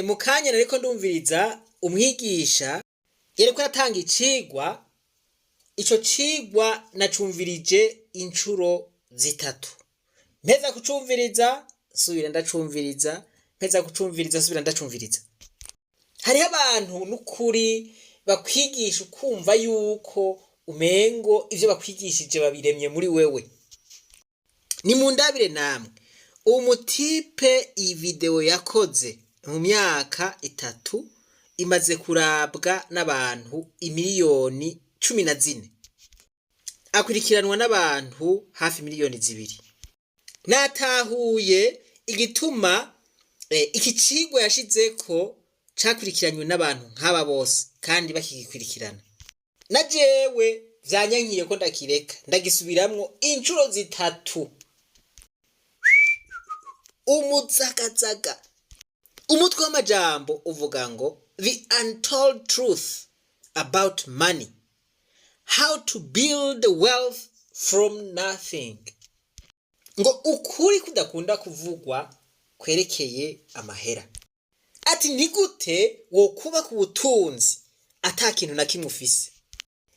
Mu kanya nariko ndumviriza umwigisha yariko aratanga icigwa. Ico cigwa nacumvirije incuro zitatu. Mpeza kucumviriza subira ndacumviriza, mpeza kucumviriza subira ndacumviriza. Hariho abantu n'ukuri bakwigisha ukumva yuko umengo ivyo bakwigishije babiremye muri wewe. Ni mundabire namwe umutipe iyi video yakoze mu myaka 3 imaze kurabwa n'abantu imiliyoni 14, akurikiranwa n'abantu hafi miliyoni 2. Natahuye igituma iki cigwa yashizeko cakurikiranywe n'abantu nk'aba bose kandi bakigikurikirana. Na jewe vyanyankiye ko ndakireka ndagisubiramwo incuro 3. Umuzagazaga. Umutwe w'amajambo uvuga ngo The Untold Truth About Money. How to Build Wealth from Nothing. Ngo ukuri kudakunda kuvugwa kwerekeye amahera. Ati nigute wo kuba ku butunzi ata kintu na kimwe ufise.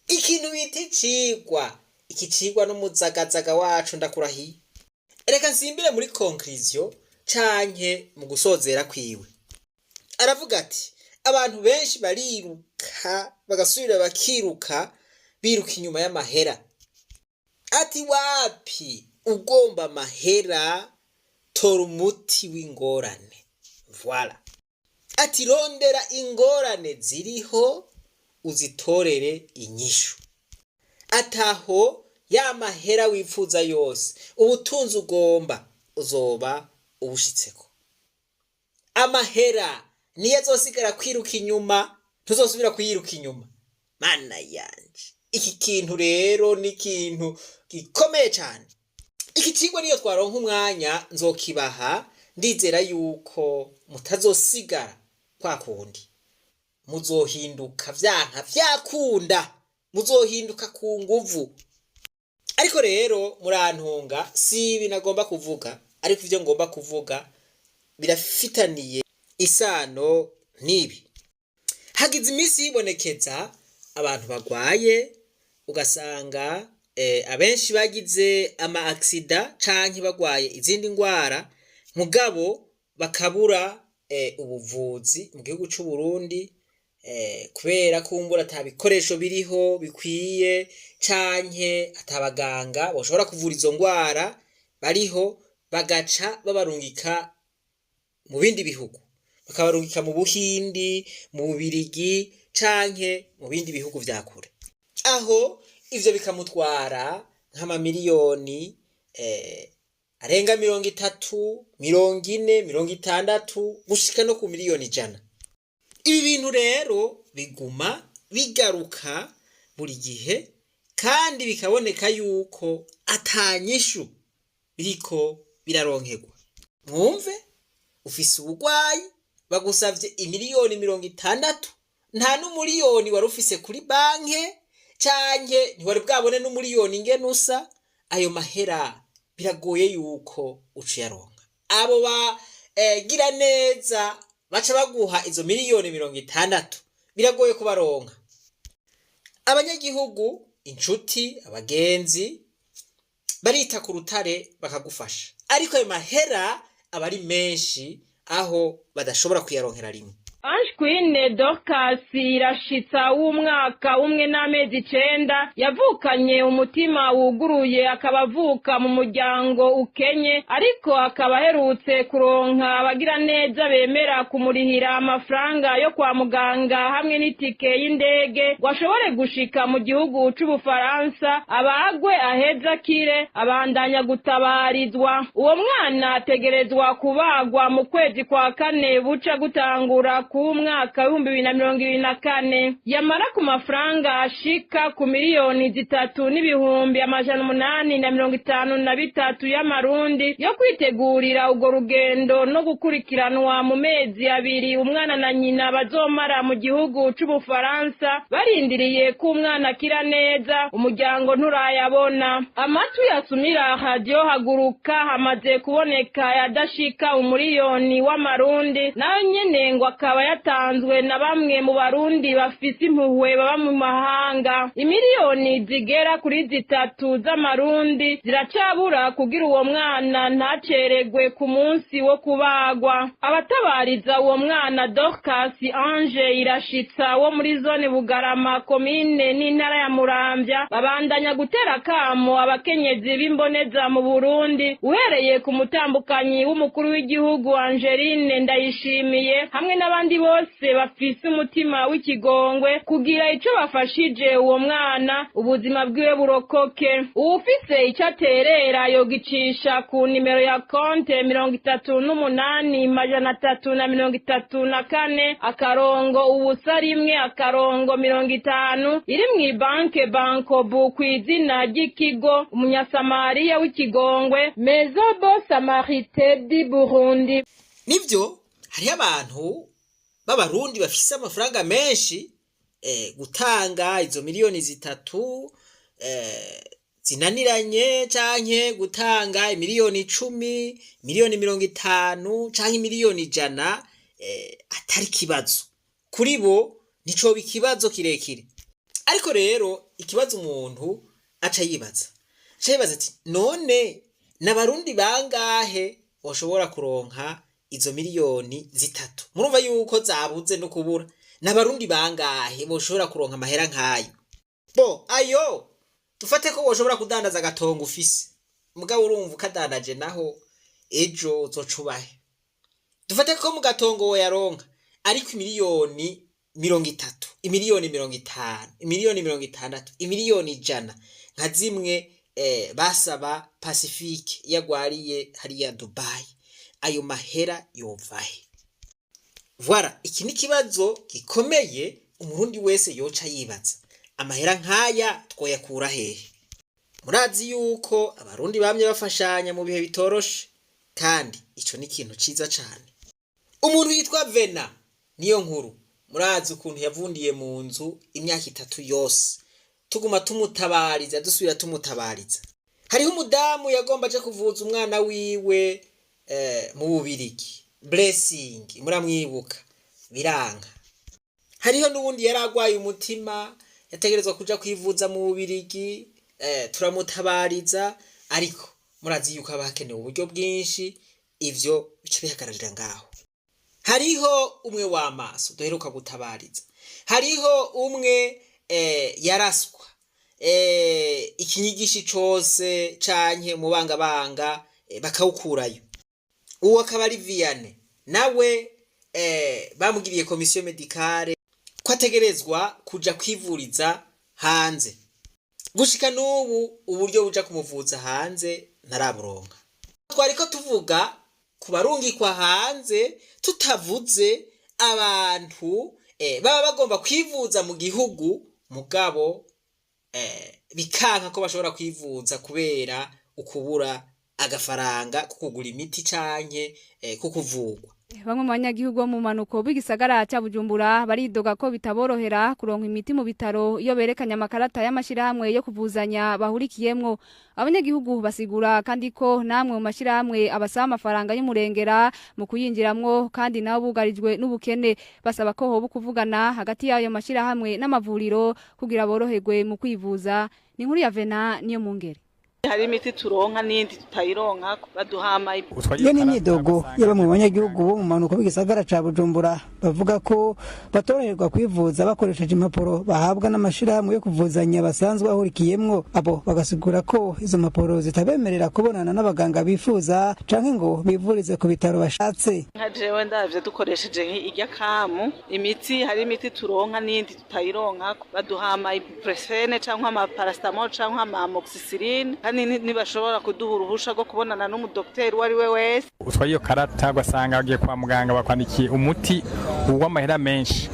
Ikintu bita icigwa. Iki cigwa n'umuzagazaga wacu ndakurahiye. Reka nsimbire muri conclusion canke mu gusozera kwiwe. Aravuga ati abantu benshi bariruka bagasubira bakiruka biruka inyuma y'amahera. Ati wapi ugomba amahera tora umuti w'ingorane. Voilà. Ati rondera ingorane ziriho uzitorere inyishu. Ataho ya mahera wifuza yose ubutunzi ugomba uzoba ubushitseko. Amahera niyo azosigara kwiruka inyuma, tuzosubira kuyiruka inyuma. Mana yanje, iki kintu rero ni ikintu gikomeye cyane. Iki cigwa niyo twaronka umwanya nzokibaha, ndizera yuko mutazosigara kwa kundi. Muzohinduka vyanka vyakunda, muzohinduka ku nguvu. Ariko rero murantunga si binagomba kuvuga, ariko ivyo ngomba kuvuga birafitaniye isano nibi. Hagize imisi yibonekeza abantu bagwaye, ugasanga abenshi bagize ama accident canke bagwaye izindi ngwara, mugabo bakabura ubuvuzi mu gihugu c'u Burundi kubera kumbura atabikoresho biriho bikwiye canke atabaganga boshobora kuvura izo ngwara bariho, bagaca babarungika mu bindi bihugu, bakabarungika mu Buhindi, mu Bubirigi canke mu bindi bihugu vya kure. Aho ivyo bikamutwara nk'amamiliyoni arenga 30, 40, 60 gushika no ku miliyoni 100. Ibi bintu rero biguma bigaruka buri gihe kandi bikaboneka yuko atanyishu biriko biraronkegwa. Mwumve ufise ubugwayi bagusavye imiliyoni 60, nta n'umuliyoni wari ufise kuri banke canke ntiwari bwabone n'umuliyoni ingene usa, ayo mahera biragoye yuko uciyaronka. Abo bagira neza baca baguha izo miliyoni 60, biragoye kubaronka. Abanyagihugu, inshuti, abagenzi barita ku rutare bakagufasha, ariko ayo mahera aba ari menshi aho badashobora kuyaronkera rimwe. Ange Queen Dorcas irashitsa w'umwaka umwe n'amezi 9 yavukanye umutima wuguruye, akaba avuka mu muryango ukenye, ariko akaba aherutse kuronka abagira neza bemera kumurihira amafaranga yo kwa muganga hamwe n'itike y'indege washobore gushika mu gihugu c'Ubufaransa, abagwe aheza kire abandanya gutabarizwa. Uwo mwana ategerezwa kubagwa mu kwezi kwa 4 buca gutangura w'umwaka w'ibihumbi bibiri na mirongo ibiri na kane yamara ku mafaranga ashika ku miliyoni 3,853 y'amarundi yo kwitegurira urwo rugendo no gukurikiranwa mu mezi abiri umwana na nyina bazomara mu gihugu c'Ubufaransa barindiriye ko umwana akira neza umuryango nturayabona. Amatwi yasumira radio haguruka hamaze kuboneka yadashika umuriyoni w'amarundi nayo nyene ngo akaba yatanzwe na bamwe mu barundi bafise impuhwe baba mu mahanga. Imiliyoni zigera kuri 3 z'amarundi ziracabura kugira uwo mwana ntaceregwe ku munsi wo kubagwa. Abatabariza uwo mwana Dorcas Ange Irashitsa wo muri zone Bugarama komine n'intara ya Muramvya babandanya gutera kamo abakenyezi b'imboneza mu Burundi uhereye ku mutambukanyi w'umukuru w'igihugu Angeline Ndayishimiye hamwe n'abandi bose bafise umutima w'ikigongwe kugira ico bafashije uwo mwana ubuzima bwiwe burokoke. Uwufise ico aterera yogicisha ku nimero ya konte 38,334 *150 iri mw'ibanke Bankobu kw'izina ry'ikigo umunyasamariya w'ikigongwe Maison Bon Samaritain du Burundi. Nivyo hariho abantu b'abarundi bafise amafaranga menshi gutanga izo miliyoni 3 zinaniranye canke gutanga miliyoni 10, miliyoni 50 canke miliyoni 100 atari kibazo kuri bo, nico bikibazo kirekire. Ariko rero ikibazo umuntu aca yibaza ati none n'abarundi bangahe boshobora kuronka izo miliyoni 3? Murumva yuko zabuze no kubura. N'abarundi bangahe boshobora kuronka amahera nkayo? Bo ayo dufate ko boshobora kudandaza agatongo ufise mugabo urumva ukadandaje naho ejo uzocubahe. Dufate ko mu gatongo wo yaronka ariko miliyoni 30, imiliyoni 50, imiliyoni 60, imiliyoni 100 nka zimwe basaba Pacifique yagwariye hariya Dubai. Ayo mahera yovahe? Voilà, iki ni kibazo gikomeye umurundi wese yoca yibaza. Amahera nkaya twoyakura hehe? Murazi yuko abarundi bamye bafashanya mu bihe bitoroshe kandi ico ni ikintu ciza cane. Umuntu yitwa Vena niyo nkuru, murazi ukuntu yavundiye mu nzu imyaka 3 yose tuguma tumutabariza dusubira tumutabariza. Hariho umudamu yagomba aje kuvuza umwana wiwe mu Bubirigi, Blessing muramwibuka, biranga. Hariho n'ubundi yaragwaye umutima yategerezwa kuja kwivuza mu Bubirigi, turamutabariza ariko murazi yuko abakenewe uburyo bwinshi, ivyo bice bihagararira ngaho. Hariho umwe w'amaso duheruka gutabariza. Hariho umwe yaraswa ikinyigishi cose canke mu bangabanga bakawukurayo. Uwo akaba ari Vianney nawe bamugiriye komisiyo medicale ko ategerezwa kuja kwivuriza hanze. Gushika n'ubu uburyo buja kumuvuza hanze ntaraburonka. Twariko tuvuga kubarungikwa hanze tutavuze abantu baba bagomba kwivuza mu gihugu mugabo bikanka ko bashobora kwivuza kubera ukubura agafaranga kukugura imiti canke kukuvugwa. Bamwe mu banyagihugu bo mu manuko b'igisagara cya Bujumbura baridoga ko bitaborohera kuronka imiti mu bitaro iyo berekanye amakarata y'amashirahamwe yo kuvuzanya bahurikiyemwo. Abanyagihugu basigura kandi ko namwe mu mashirahamwe abasaba amafaranga y'umurengera mu kuyinjiramwo kandi nabo bugarijwe n'ubukene. Basaba ko hoba kuvugana hagati y'ayo mashirahamwe n'amavuriro kugira boroherwe mu kwivuza. Ni nkuru ya Vena niyo mungere. Hari imiti turonka n'indi tutayironka baduhama. Iyo ni imyidogo y'abamwe mu banyagihugu bo mu manuko b'igisagara ca Bujumbura bavuga ko batoroherwa kwivuza bakoresheje impapuro bahabwa n'amashirahamwe yo kuvuzanya basanzwe bahurikiyemwo. Abo bagasigura ko izo mpapuro zitabemerera kubonana n'abaganga bifuza canke ngo bivurize ku bitaro bashatse. Nka jewe ndavye dukoresheje nk'irya kamu imiti, hari imiti turonka n'indi tutayironka baduhama ibuprofene canke ama paracetamol canke ama amoxicilline. kandi ntibashobora kuduha uruhusha rwo kubonana n'umudokiteri uwo ari we wese. Utwaye iyo karata ugasanga wagiye kwa muganga bakwandikiye umuti w'amahera menshi,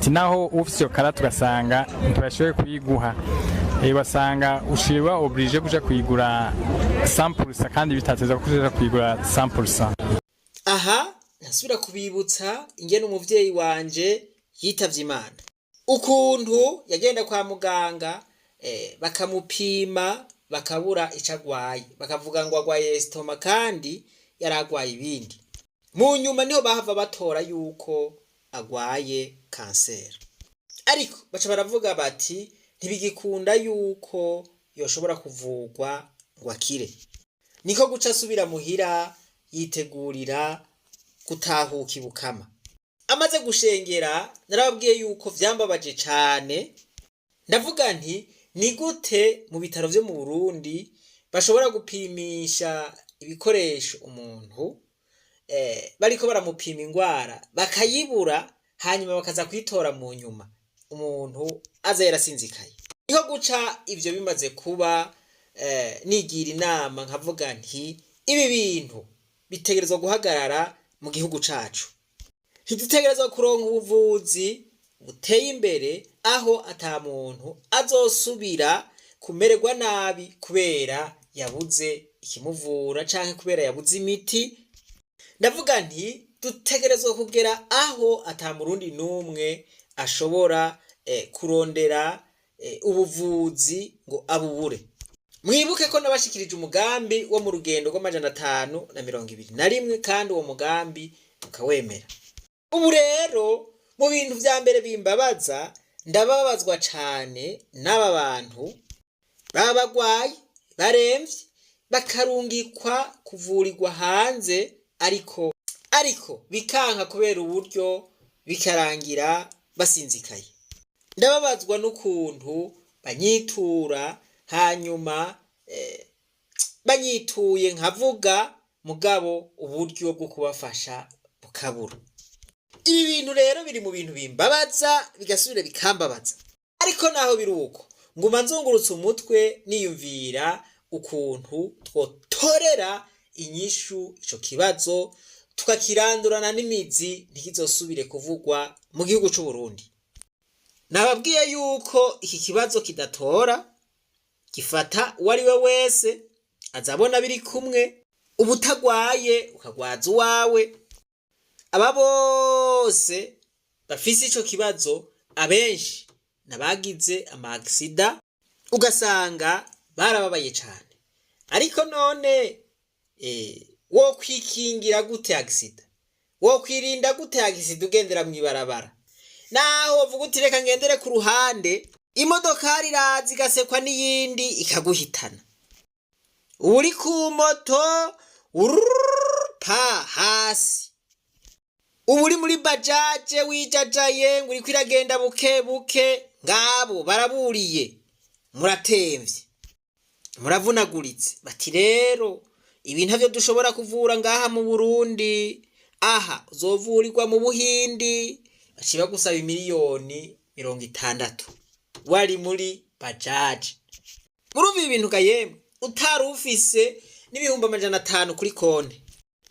naho ufite iyo karata ugasanga ntibashoboye kuyiguha, basanga ushirwa oblige kuja kuyigura 100% kandi bitateza kuja kuyigura 100%. Aha nasubira kubibutsa ingene umuvyeyi wanje yitavye Imana, ukuntu yagenda kwa muganga bakamupima bakabura ico agwaye, bakavuga ngo agwaye estoma kandi yaragwaye ibindi. Mu nyuma niho bahava batora yuko agwaye kanseri, ariko baca baravuga bati ntibigikunda yuko yoshobora kuvugwa ngo akire. Niko guca asubira muhira yitegurira gutahuka ibukama. Amaze gushengera narababwiye yuko vyambabaje cane, ndavuga nti ni gute mu bitaro vyo mu Burundi bashobora gupimisha ibikoresho umuntu bariko baramupima ingwara bakayibura, hanyuma bakaza kwitora mu nyuma umuntu aza yarasinzikaye. Niho guca ivyo bimaze kuba nigira inama nkavuga nti ibi bintu bitegerezwa guhagarara mu gihugu cacu. Ntitutegerezwa kuronka ubuvuzi buteye imbere aho ata muntu azosubira kumererwa nabi kubera yabuze ikimuvura canke kubera yabuze imiti. Ndavuga nti dutegerezwa kugera aho ata murundi numwe ashobora kurondera ubuvuzi ngo abubure. Mwibuke ko nabashikirije umugambi wo mu rugendo rw'521 kandi uwo mugambi ukawemera. Ubu rero mu bintu vya mbere bimbabaza, ndababazwa cane n'aba bantu babagwaye baremvye bakarungikwa kuvurirwa hanze, ariko bikanka kubera uburyo bikarangira basinzikaye. Ndababazwa n'ukuntu banyitura, hanyuma banyituye nkavuga mugabo uburyo bwo kubafasha bukabura. Ibi bintu rero biri mu bintu bimbabaza bigasubira bikambabaza, ariko naho biruko nguma nzungurutse umutwe niyumvira ukuntu twotorera inyishu ico kibazo tukakirandurana n'imizi ntikizosubire kuvugwa mu gihugu c'u Burundi. Nababwiye yuko iki kibazo kidatora gifata uwari we wese azabona biri kumwe, ubutagwaye ukagwaza uwawe. Aba bose bafise ico kibazo abenshi nabagize amaksida ugasanga barababaye cane, ariko none wo kwikingira gute aksida? Wo kwirinda gute aksida ugendera mwibarabara? Naho uvuga uti reka ngendere ku ruhande, imodoka iraza igasekwa n'iyindi ikaguhitana. Uri ku moto pa hasi, uburi muri bajaje wijajaye ngo uriko iragenda buke buke, ngabo baraburiye muratemvye muravunaguritse. Bati rero ibi ntavyo dushobora kuvura ngaha mu Burundi, aha uzovurirwa mu Buhindi, baciba gusaba 1,60,000 wari muri bajaje. Murumva ibintu kayemwe utari ufise n'ibihumbi 500 kuri konti.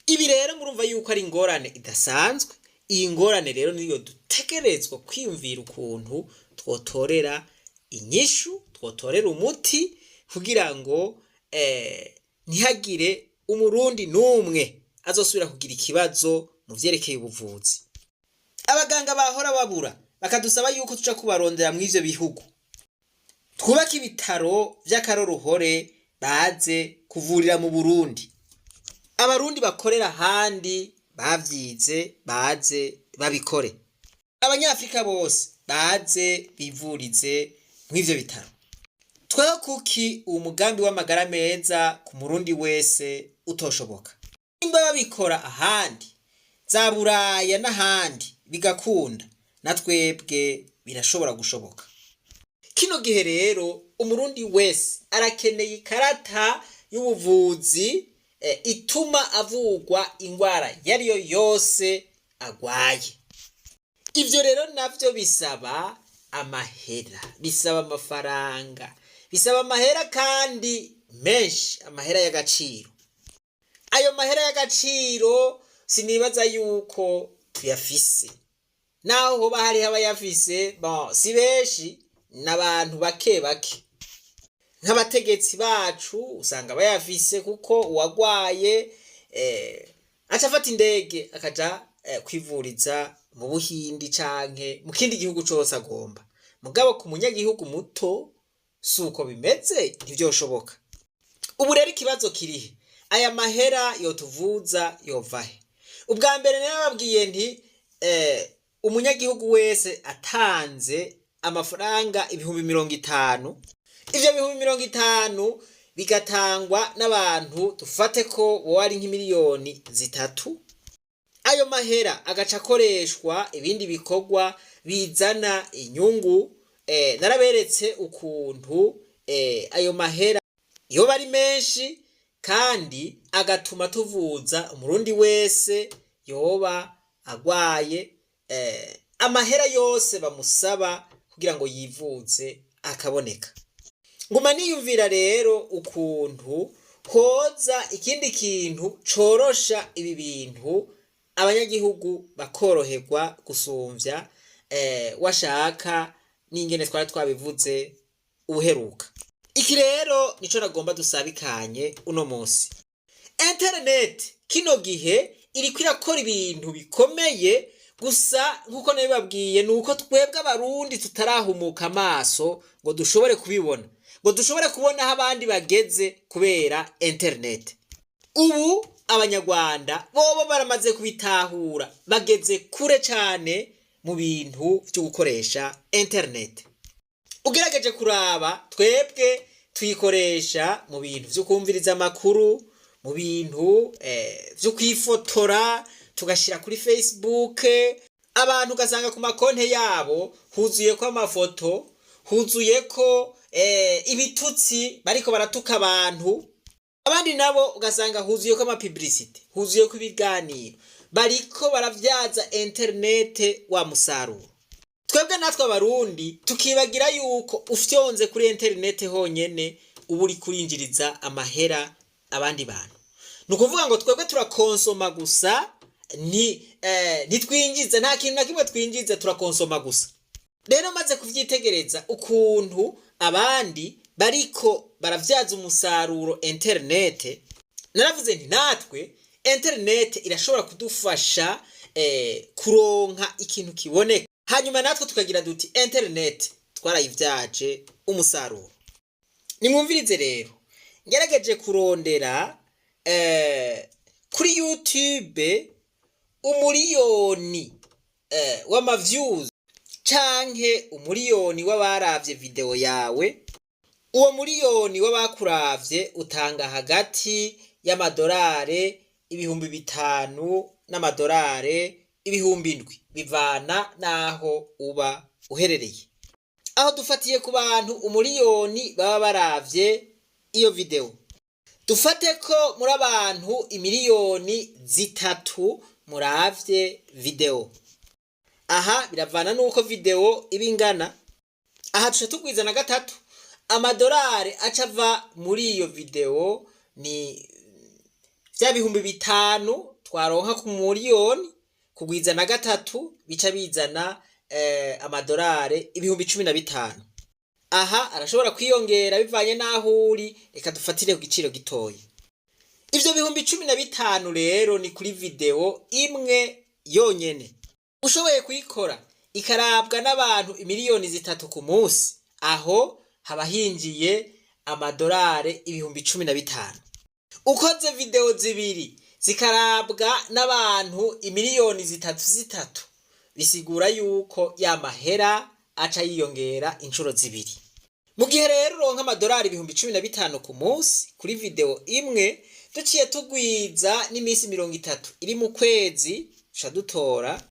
Ibi rero murumva yuko ari ingorane idasanzwe. Iyi ngorane rero niyo dutegerezwa kwiyumvira ukuntu twotorera inyishu, twotorera umuti kugira ngo ntihagire umurundi numwe azosubira kugira ikibazo mu vyerekeye ubuvuzi. Abaganga bahora babura bakadusaba yuko tuca kubarondera mu ivyo bihugu, twubaka ibitaro vy'akaroruhore baze kuvurira mu Burundi. Abarundi bakorera handi bavyize baze babikore. Abanyafrika bose baze bivurize mw'ivyo bitaro. Tweho kuki uwo mugambi w'amagara meza ku murundi wese utoshoboka? Nimba babikora ahandi za Buraya n'ahandi bigakunda, natwebwe birashobora gushoboka. Kino gihe rero umurundi wese arakeneye ikarata y'ubuvuzi ituma avugwa ingwara yariyo yose agwaye. Ivyo rero navyo bisaba amahera, bisaba amafaranga, bisaba amahera kandi menshi, amahera y'agaciro. Ayo mahera y'agaciro sinibaza yuko tuyafise, naho hoba hariho abayafise si benshi, n'abantu bake bake. Nk'abategetsi bacu usanga bayafise kuko uwagwaye aca afata indege akaja kwivuriza mu Buhindi canke mu kindi gihugu cose agomba. Mugabo ku munyagihugu muto suko bimeze, ntivyoshoboka. Ubu rero ikibazo kirihe? Aya mahera yotuvuza yovahe? Ubwa mbere narababwiye nti umunyagihugu wese atanze amafaranga 50,000, ivyo 50,000 bigatangwa n'abantu dufate ko bo ari nk'imiliyoni 3. Ayo mahera agaca akoreshwa ibindi bikorwa bizana inyungu. Naraberetse ukuntu ayo mahera yoba ari menshi kandi agatuma tuvuza umurundi wese yoba agwaye, amahera yose bamusaba kugira ngo yivuze akaboneka. Nguma niyumvira rero ukuntu hoza ikindi kintu corosha ibi bintu, abanyagihugu bakoroherwa gusumvya washaka n'ingene twari twabivuze ubuheruka. Iki rero nico nagomba dusabikanye uno munsi. Internet kino gihe iriko irakora ibintu bikomeye, gusa nkuko nabibabwiye nuko twebwe abarundi tutarahumuka amaso ngo dushobore kubibona, ngo dushobore kubona aho abandi bageze kubera internet. Ubu abanyarwanda bobo baramaze kubitahura, bageze kure cane mu bintu byo gukoresha internet. Ugerageje kuraba twebwe tuyikoresha mu bintu byo kumviriza amakuru, mu bintu byo kwifotora tugashira kuri Facebook. Abantu ugasanga ku makonte yabo huzuye ko amafoto, huzuye ko ibitutsi bariko baratuka abantu. Abandi nabo ugasanga huzuye ko amapublicity, huzuye ko ibiganiro, bariko baravyaza internet wa musaruro. Twebwe natwe abarundi tukibagira yuko ufyonze kuri internet honyene ubu uri kurinjiriza amahera abandi bantu. Nukuvuga ngo twebwe turakonsoma gusa, nitwinjiza, nta kintu na kimwe twinjiza, turakonsoma gusa. Rero maze kuvyitegereza ukuntu abandi bariko baravyaza umusaruro internet, naravuze nti natwe internet irashobora kudufasha kuronka ikintu kiboneka, hanyuma natwe tukagira duti internet twarayivyaje umusaruro. Nimwumvirize rero, ngerageje kurondera kuri YouTube umuriyoni w'amaviews canke umuriyoni w'abaravye video yawe. Uwo muriyoni w'abakuravye utanga hagati y'amadolari 5,000 n'amadolari 7,000, bivana naho uba uherereye. Aho dufatiye ku bantu umuriyoni baba baravye iyo video, dufate ko muri abantu 3,000,000 muravye video. Aha biravana nuko video ibingana. Aha tuca tugwiza na 3, amadolari acava muri iyo video ni vya 5,000 twaronka ku muriyoni, kugwiza na 3 bica bizana amadolari 15,000. Aha arashobora kwiyongera bivanye naho uri, reka dufatire ku giciro gitoya. Ivyo 15,000 rero ni kuri video imwe yonyene. Ushoboye kuyikora ikarabwa n'abantu 3,000,000 ku munsi, aho haba hinjiye amadolari 15,000. Ukoze video zibiri zikarabwa n'abantu 3,000,000, bisigura yuko ya mahera aca yiyongera inshuro zibiri. Mu gihe rero uronka amadolari 15,000 ku munsi kuri video imwe, duciye tugwiza n'imisi 30 iri mu kwezi, duca dutora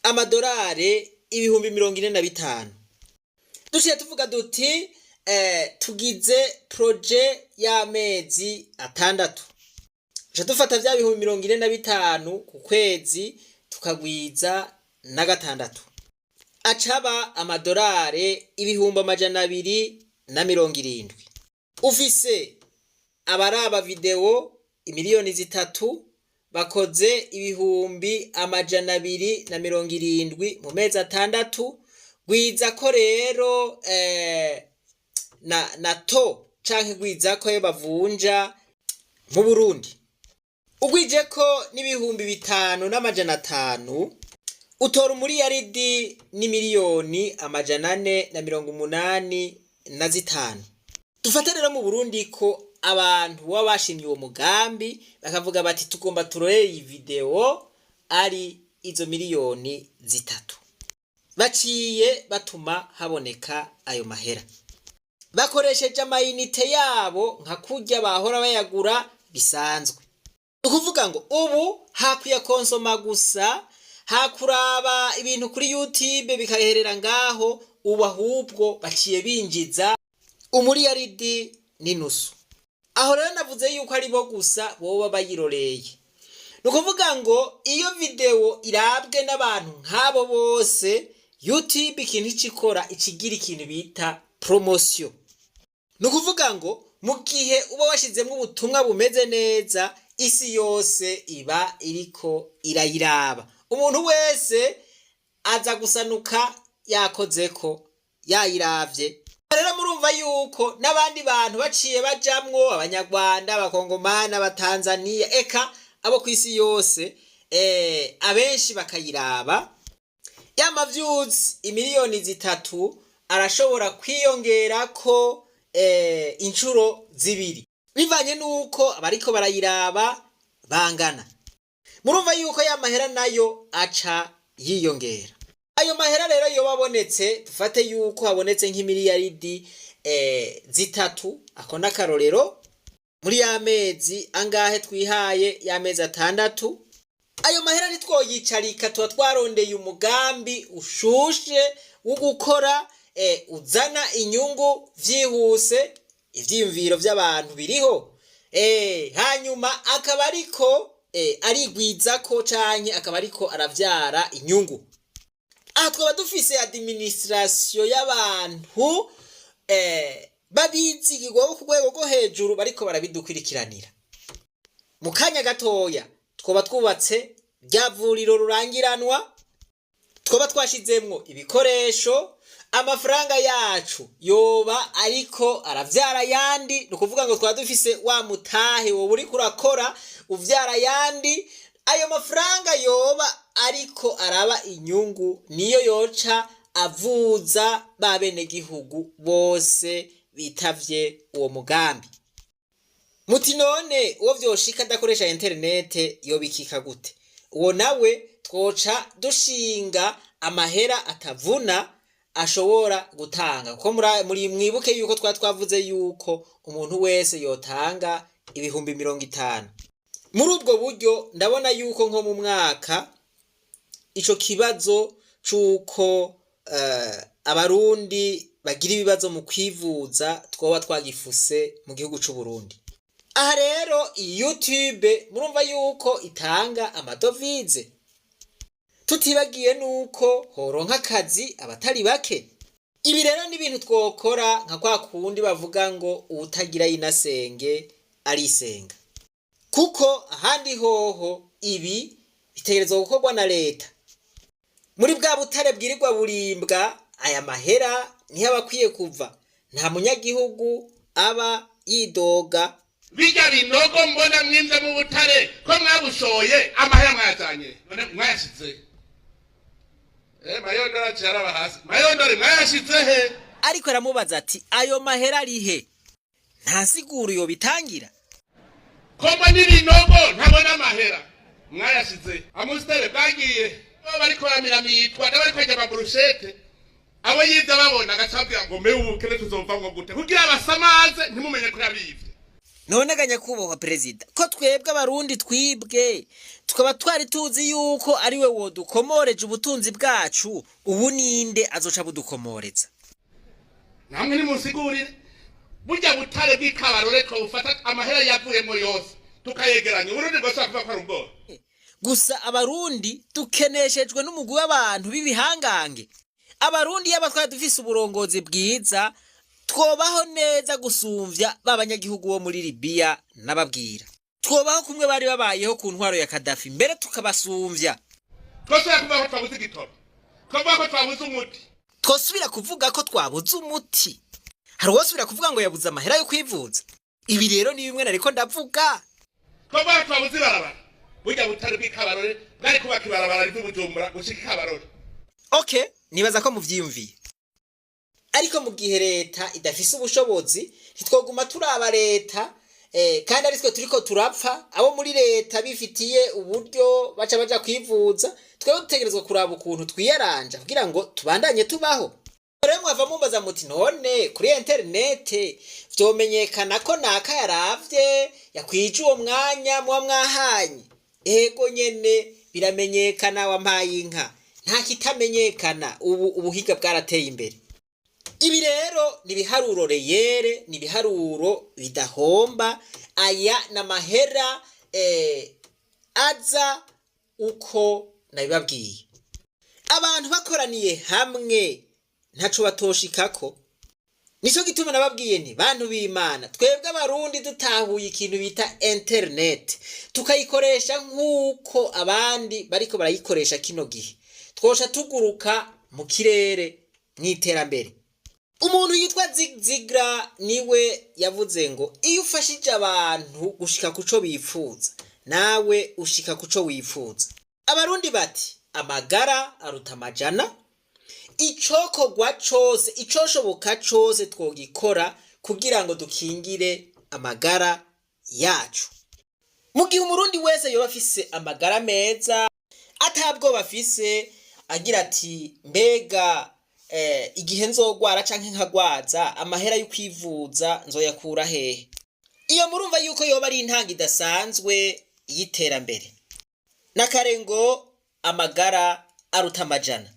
amadolari 45,000. Duciye tuvuga duti tugize projet y'amezi 6. Duca dufata vya 45,000 ku kwezi tukagwiza na 6, acaba amadolari 270,000. Ufise abaraba video imiliyoni zitatu bakoze ibihumbi 270 mu mezi atandatu. Gwiza ko rero na to canke gwiza ko bavunja mu Burundi ugwije ko n'ibihumbi 5,500 utora umuriyaridi n'imiliyoni 485. Dufate rero mu Burundi ko abantu baba bashimye uwo mugambi bakavuga bati tugomba turore iyi video ari izo miliyoni zitatu, baciye batuma haboneka ayo mahera bakoresheje amayinite yabo nka kurya bahora bayagura bisanzwe. Ukuvuga ngo ubu hakwiye konsoma gusa, hakuraba ibintu kuri YouTube bikaherera ngaho, ubu ahubwo baciye binjiza umuriyaridi n'inusu. Aho rero navuze yuko ari bo gusa boba bayiroreye. Nukuvuga ngo iyo video irabwe n'abantu nk'abo bose, YouTube ikintu cikora ikigira ikintu bita promotion. Nukuvuga ngo mu gihe uba washizemo ubutumwa bumeze neza, isi yose iba iriko irayiraba. Umuntu wese aza gusanuka yakozeko yayiravye. Rero murumva yuko n'abandi bantu baciye bajamwo, abanyarwanda, abakongomani, abatanzania, eka abo kwisi yose abenshi bakayiraba. Yama views imiliyoni zitatu arashobora kwiyongera ko inshuro zibiri bivanye nuko abariko barayiraba bangana. Murumva yuko ya mahera nayo aca yiyongera. Ayo mahera rero yo babonetse, dufate yuko habonetse nk'imiliyaridi zitatu, akona karorero muri y'amezi angahe twihaye y'amezi atandatu. Ayo mahera nitwoyicarika tuba twarondeye umugambi ushushe wo gukora uzana inyungu vyihuse, ivyiyumviro vy'abantu biriho, hanyuma akaba ariko arigwiza ko canke akaba ariko aravyara inyungu. Aha twaba dufise administration y'abantu babizigirwa ku rwego rwo hejuru bariko barabidukurikiranira. Mu kanya gatoya twoba twubatse rya vuriro rurangiranwa, twoba twashizemwo ibikoresho, amafaranga yacu yoba ariko aravyara yandi. Nukuvuga ngo twaba dufise wa mutahe wo uri kurakora uvyara yandi. Ayo mafaranga yoba ariko araba inyungu niyo yoca avuza ba bene gihugu bose bitavye uwo mugambi. Muti none uwo vyoshika dakoresha internet yobikika gute? Uwo nawe twoca dushinga amahera atavuna ashobora gutanga. Ko muri mwibuke yuko twavuze yuko umuntu wese yotanga ibihumbi 50. Muri ubwo buryo ndabona yuko nko mu mwaka ico kibazo cuko abarundi bagira ibibazo mu kwivuza twoba twagifuse mu gihugu c'u Burundi. Aha rero YouTube murumva yuko itanga amadovize, tutibagiye nuko horonka akazi abatari bake. Ibi rero ni ibintu twokora nka kwa kundi bavuga ngo utagira inasenge arisenga, kuko ahandi hoho ibi bitegerezwa gukorwa na leta. Muri bwa butare bwirirwa burimbwa, aya mahera niho abakwiye kuva. Nta munyagihugu aba yidoga. Bijya binogo mbona mwinze mu butare ko mwabushoye amahera mwazanye none mwayashize. Mayondora cyaraba hasi. Mayondora mwayashize he? Ariko aramubaza ati ayo mahera ari he? Nta siguro yo bitangira. Koma n'ibinogo ntabona amahera mwayashize. Amustere bagiye bariko baramitwa bariko kujya baburushete. Abo yivye babona agacabwira ngo mewukere tuzovamwo gute kugira abasamaze ntimumenye ko yabivye. None ganyakubahwa perezida, ko twebwe abarundi twibwe tukaba twari tuzi yuko ari we wodukomoreje ubutunzi bwacu, ubu ninde azoca budukomoreza? Namwe ni musigurire burya butare bw'ikabarore ko ufata amahera yavuyemo yose tukayegeranya Burundi bwo shaka kwa rugo. Gusa abarundi dukeneshejwe n'umugwi w'abantu bibihangange. Abarundi yaba twari dufise uburongozi bwiza, twobaho neza gusumvya b'abanyagihugu bo muri Libya nababwira. Twobaho kumwe bari babayeho ku ntwaro ya Gaddafi mbere tukabasumvya. twasubira kuvuga ko twabuze igitoro, twavuga ko twabuze umuti, Twosubira kuvuga ko twabuze umuti. Hari uwosubira kuvuga ngo yabuze amahera yo kwivuza. Ibi rero ni bimwe nariko ndavuga. twavuga ko twabuze ibarabara, burya butari bw'Ikabarore bwari kubaka ibarabara riva i Bujumbura gushika Ikabarore. Okay, nibaza ko muvyiyumviye. Ariko mu gihe leta idafise ubushobozi ntitwoguma turaba leta kandi aritwe turiko turapfa abo muri leta bifitiye uburyo baja kwivuza twebwe dutegerezwa kuraba ukuntu twiyaranja kugira ngo tubandanye tubaho. Rero mwava mumbaza muti none kuri internet vyomenyekana ko naka yaravye yakwije uwo mwanya muba mwahanye. Ego nyene biramenyekana wampaye inka nta kitamenyekana ubuhiga bwarateye imbere. Ibi rero ni biharuro reyere, ni biharuro bidahomba, aya n'amahera aza uko nabibabwiye. Abantu bakoraniye hamwe ntaco batoshikako. Nico gituma nababwiye nti bantu b'Imana twebwe abarundi dutahuye ikintu bita internet tukayikoresha nk'uko abandi bariko barayikoresha kino gihe twosha tuguruka mu kirere mw'iterambere. Umuntu yitwa Zig Ziglar niwe yavuze ngo iyo ufashije abantu gushika kuco bifuza nawe ushika kuco wifuza. Abarundi bati amagara aruta amajana. Icokogwa cose icoshoboka cose twogikora kugira ngo dukingire amagara yacu. Mu gihe umurundi wese yoba afise amagara meza atabwo bafise agira ati mbega igihe nzogwara canke nkagwaza amahera yo kwivuza nzoyakura hehe. Iyo murumva yuko yoba ari intanga idasanzwe y'iterambere. Nakarengo amagara aruta amajana.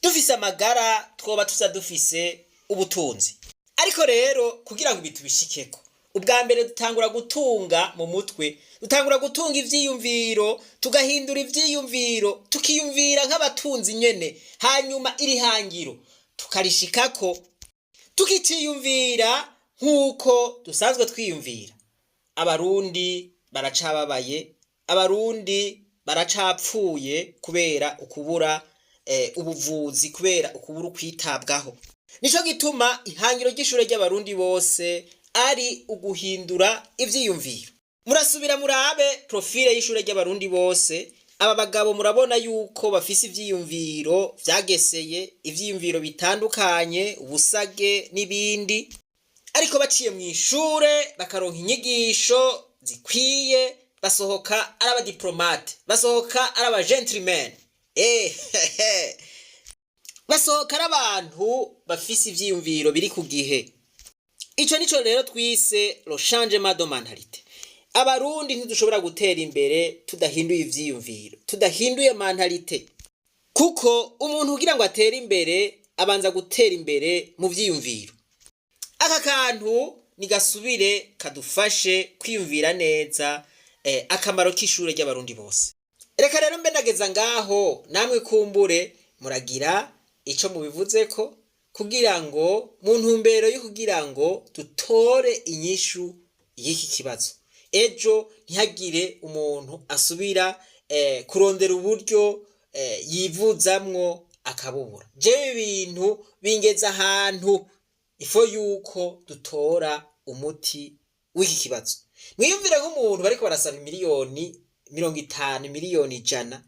Dufise amagara twoba tuza dufise ubutunzi. Ariko rero kugira ngo ibitu bishikeko ubwa mbere dutangura gutunga mu mutwe, dutangura gutunga ivyiyumviro, tugahindura ivyiyumviro, tukiyumvira nk'abatunzi nyene, hanyuma iri hangiro tukarishikako tukiciyumvira nk'uko dusanzwe twiyumvira. Abarundi baracababaye, abarundi baracapfuye kubera ukubura ubuvuzi, kubera ukubura kwitabwaho. Nico gituma ihangiro ry'ishure ry'abarundi bose ari uguhindura ivyiyumviro. Murasubira murabe profile y'ishure ry'abarundi bose. Aba bagabo murabona yuko bafise ivyiyumviro vyageseye, ivyiyumviro bitandukanye, ubusage n'ibindi. Ariko baciye mu ishure bakaronka inyigisho zikwiye, basohoka ari abadiplomate, basohoka ari aba gentlemen. Basohoka ari abantu bafise ivyiyumviro biri ku gihe. Ico nico rero twise le changement de mentalité. Abarundi ntidushobora gutera imbere tudahinduye ivyiyumviro, tudahinduye mentalité. Kuko umuntu ugira ngo atere imbere abanza gutera imbere mu vyiyumviro. Aka kantu ni gasubire kadufashe kwiyumvira neza akamaro k'ishure ry'abarundi bose. Reka rero mbe nageza ngaho namwe kumbure muragira ico mubivuzeko kugira ngo mu ntumbero yo kugira ngo dutore inyishu y'iki kibazo. Ejo ntihagire umuntu asubira kurondera uburyo yivuzamwo akabubura. Jewe ibintu bingeza ahantu ifo yuko dutora umuti w'iki kibazo. Mwiyumvire nk'umuntu bariko barasaba miliyoni 50, miliyoni 100,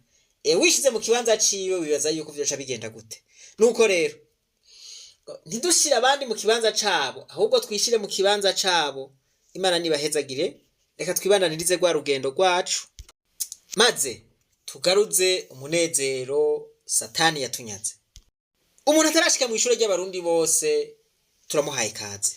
wishize mu kibanza ciwe wibaza yuko vyoca bigenda gute. Nuko rero ntidushira abandi mu kibanza cabo, ahubwo twishire mu kibanza cabo. Imana nibahezagire, reka twibandanirize gwa rugendo rwacu maze tugaruze umunezero Satani yatunyaze. Umuntu atarashika mu ishure ry'abarundi bose turamuhaye ikaze.